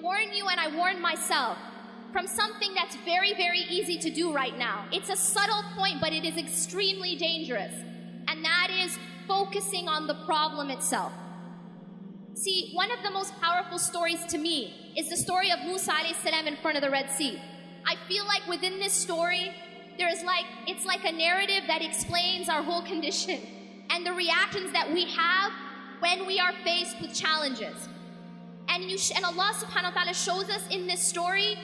warn you and I warn myself from something that's very, very easy to do right now. It's a subtle point, but it is extremely dangerous. And that is focusing on the problem itself. See, one of the most powerful stories to me is the story of Musa alayhi salam in front of the Red Sea. I feel like within this story, it's like a narrative that explains our whole condition and the reactions that we have when we are faced with challenges. And Allah subhanahu wa ta'ala shows us in this story,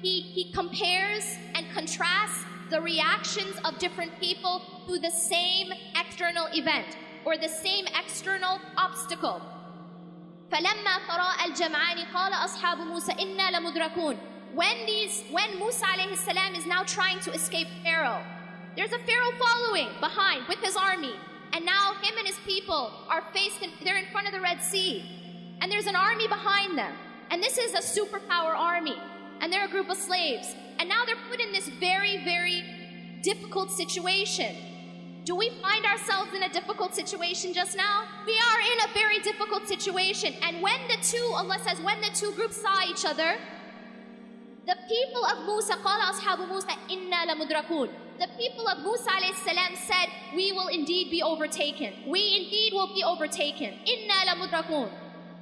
He compares and contrasts the reactions of different people to the same external event or the same external obstacle. فَلَمَّا تَرَاءَ الْجَمْعَانِ قَالَ أَصْحَابُ مُوسَى إِنَّا لَمُدْرَكُونَ. When Musa alayhi salam is now trying to escape Pharaoh, there's a Pharaoh following behind with his army. And now him and his people are they're in front of the Red Sea. And there's an army behind them. And this is a superpower army. And they're a group of slaves. And now they're put in this very, very difficult situation. Do we find ourselves in a difficult situation just now? We are in a very difficult situation. And when Allah says, when the two groups saw each other, the people of Musa, قَالَ أَصْحَابُ مُوسَى إِنَّا لَمُدْرَكُونَ. The people of Musa alayhi salam said, we will indeed be overtaken. We indeed will be overtaken. إِنَّا لَمُدْرَكُونَ.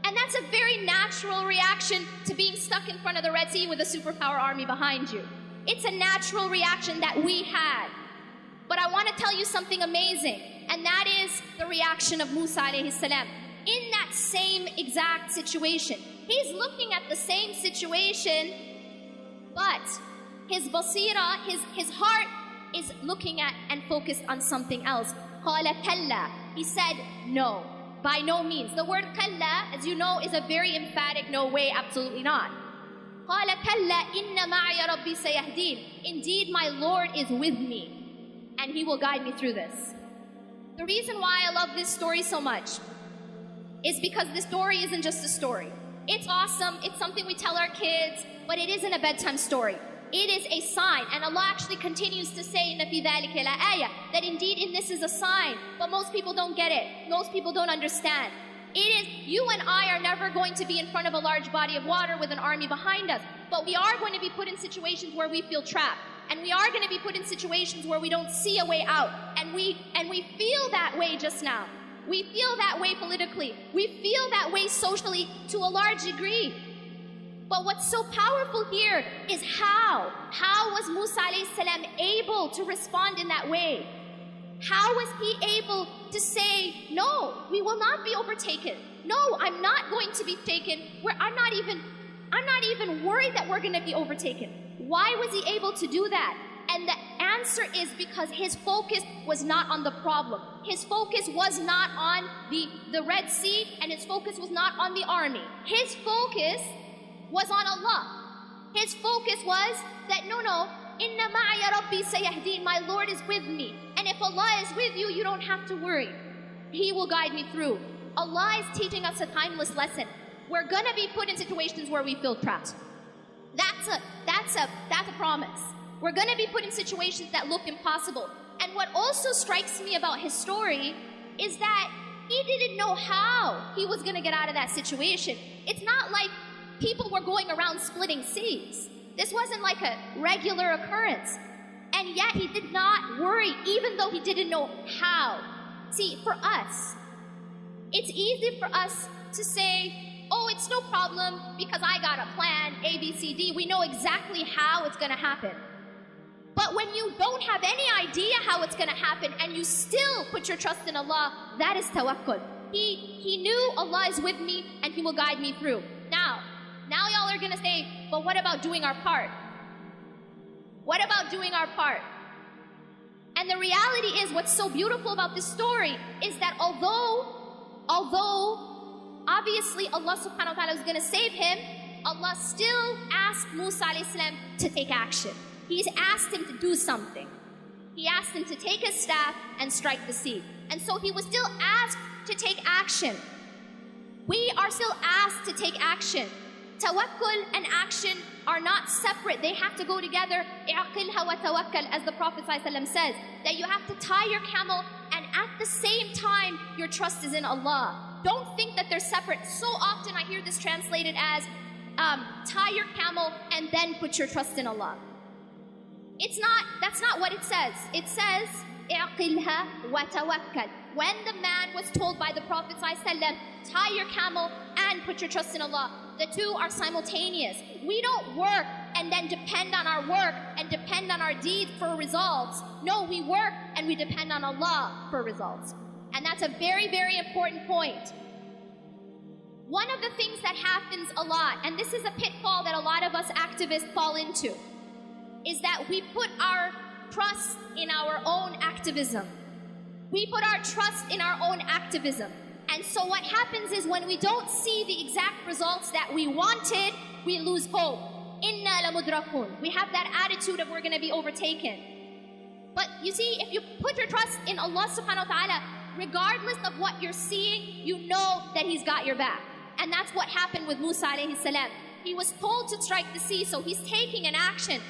And that's a very natural reaction to being stuck in front of the Red Sea with a superpower army behind you. It's a natural reaction that we had. But I want to tell you something amazing, and that is the reaction of Musa alayhi salam. In that same exact situation, he's looking at the same situation, but his basira, his heart is looking at and focused on something else. قَالَ كَلَّا. He said, no. By no means. The word kalla, as you know, is a very emphatic no way, absolutely not. قَالَ كَلَّا إِنَّ مَعِيَ رَبِّي سَيَهْدِينِ. Indeed, my Lord is with me, and He will guide me through this. The reason why I love this story so much is because this story isn't just a story. It's awesome, it's something we tell our kids, but it isn't a bedtime story. It is a sign, and Allah actually continues to say إِنَّ فِي ذَلِكَ لَآيَةً, that indeed in this is a sign, but most people don't get it. Most people don't understand. It is, you and I are never going to be in front of a large body of water with an army behind us, but we are going to be put in situations where we feel trapped, and we are going to be put in situations where we don't see a way out, and we feel that way just now. We feel that way politically. We feel that way socially to a large degree. But what's so powerful here is how was Musa alayhi salam able to respond in that way? How was he able to say, no, we will not be overtaken. No, I'm not going to be taken. I'm not even worried that we're going to be overtaken. Why was he able to do that? And the answer is because his focus was not on the problem. His focus was not on the Red Sea, and his focus was not on the army. His focus was on Allah. His focus was that, no, inna ma'aya rabbi sayahdeen, my Lord is with me. And if Allah is with you, you don't have to worry. He will guide me through. Allah is teaching us a timeless lesson. We're gonna be put in situations where we feel trapped. That's a promise. We're gonna be put in situations that look impossible. And what also strikes me about his story is that he didn't know how he was gonna get out of that situation. It's not like people were going around splitting seas. This wasn't like a regular occurrence. And yet he did not worry, even though he didn't know how. See, for us, it's easy for us to say, oh, it's no problem because I got a plan, A, B, C, D. We know exactly how it's gonna happen. But when you don't have any idea how it's gonna happen and you still put your trust in Allah, that is tawakkul. He knew Allah is with me and He will guide me through. Now y'all are gonna say, but what about doing our part? What about doing our part? And the reality is, what's so beautiful about this story is that although obviously Allah subhanahu wa ta'ala was gonna save him, Allah still asked Musa alayhi salam to take action. He's asked him to do something. He asked him to take his staff and strike the sea. And so he was still asked to take action. We are still asked to take action. Tawakkul and action are not separate. They have to go together. I'qilha wa tawakkal, as the Prophet ﷺ says, that you have to tie your camel and at the same time your trust is in Allah. Don't think that they're separate. So often I hear this translated as, tie your camel and then put your trust in Allah. That's not what it says. It says, اعقلها وتوكل. When the man was told by the Prophet ﷺ, tie your camel and put your trust in Allah, the two are simultaneous. We don't work and then depend on our work and depend on our deeds for results. No, we work and we depend on Allah for results. And that's a very, very important point. One of the things that happens a lot, and this is a pitfall that a lot of us activists fall into, is that we put our trust in our own activism. We put our trust in our own activism. And so what happens is when we don't see the exact results that we wanted, we lose hope. Inna lamudrakun. We have that attitude of we're going to be overtaken. But you see, if you put your trust in Allah subhanahu wa ta'ala, regardless of what you're seeing, you know that He's got your back. And that's what happened with Musa alayhi salam. He was told to strike the sea, so he's taking an action.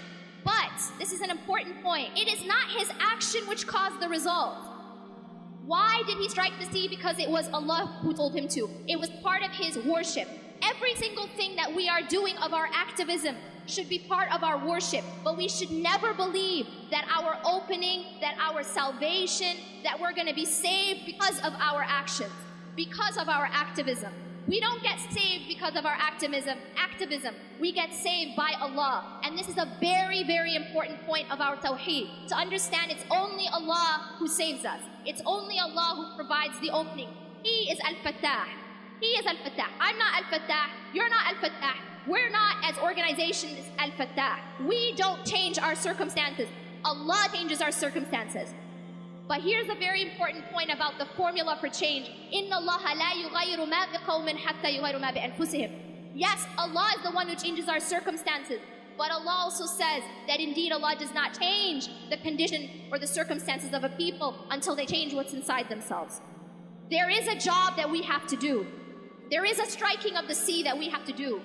But, this is an important point, it is not his action which caused the result. Why did he strike the sea? Because it was Allah who told him to. It was part of his worship. Every single thing that we are doing of our activism should be part of our worship. But we should never believe that our opening, that our salvation, that we're going to be saved because of our actions, because of our activism. We don't get saved because of our activism. We get saved by Allah. And this is a very, very important point of our tawheed. To understand it's only Allah who saves us. It's only Allah who provides the opening. He is Al-Fattah. He is Al-Fattah. I'm not Al-Fattah. You're not Al-Fattah. We're not, as organizations, Al-Fattah. We don't change our circumstances. Allah changes our circumstances. But here's a very important point about the formula for change. إِنَّ اللَّهَ لَا يُغَيِّرُ مَا بِقَوْمٍ حَتَّى يُغَيِّرُ مَا بِأَنفُسِهِمْ. Yes, Allah is the one who changes our circumstances. But Allah also says that indeed Allah does not change the condition or the circumstances of a people until they change what's inside themselves. There is a job that we have to do. There is a striking of the sea that we have to do.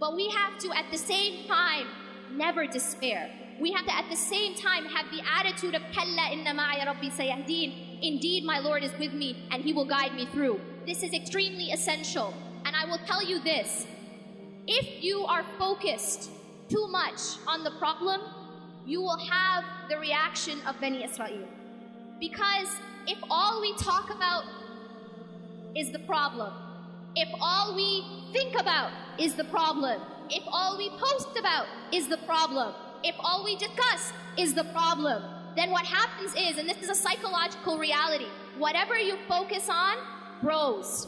But we have to, at the same time, never despair. We have to, at the same time, have the attitude of Kalla inna ma'a rabbi sayahdeen. Indeed, my Lord is with me and He will guide me through. This is extremely essential. And I will tell you this. If you are focused too much on the problem, you will have the reaction of Bani Israel. Because if all we talk about is the problem, if all we think about is the problem, if all we post about is the problem, if all we discuss is the problem, then what happens is, and this is a psychological reality, whatever you focus on grows.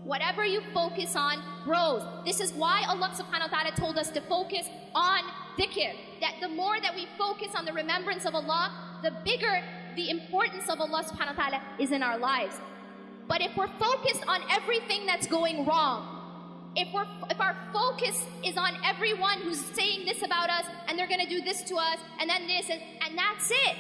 Whatever you focus on grows. This is why Allah subhanahu wa ta'ala told us to focus on dhikr. That the more that we focus on the remembrance of Allah, the bigger the importance of Allah subhanahu wa ta'ala is in our lives. But if we're focused on everything that's going wrong, if our focus is on everyone who's saying this about us, and they're going to do this to us, and then this, and that's it,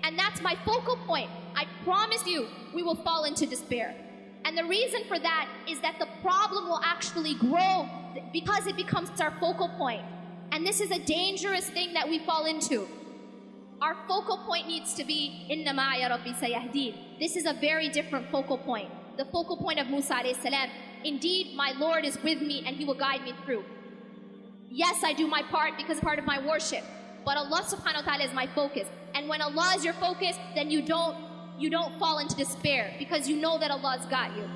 and that's my focal point, I promise you, we will fall into despair. And the reason for that is that the problem will actually grow because it becomes our focal point. And this is a dangerous thing that we fall into. Our focal point needs to be, Inna ma'a rabbi sayahdeen. This is a very different focal point. The focal point of Musa alayhi salam. Indeed, my Lord is with me and He will guide me through. Yes, I do my part because it's part of my worship. But Allah subhanahu wa ta'ala is my focus. And when Allah is your focus, then you don't fall into despair because you know that Allah's got you.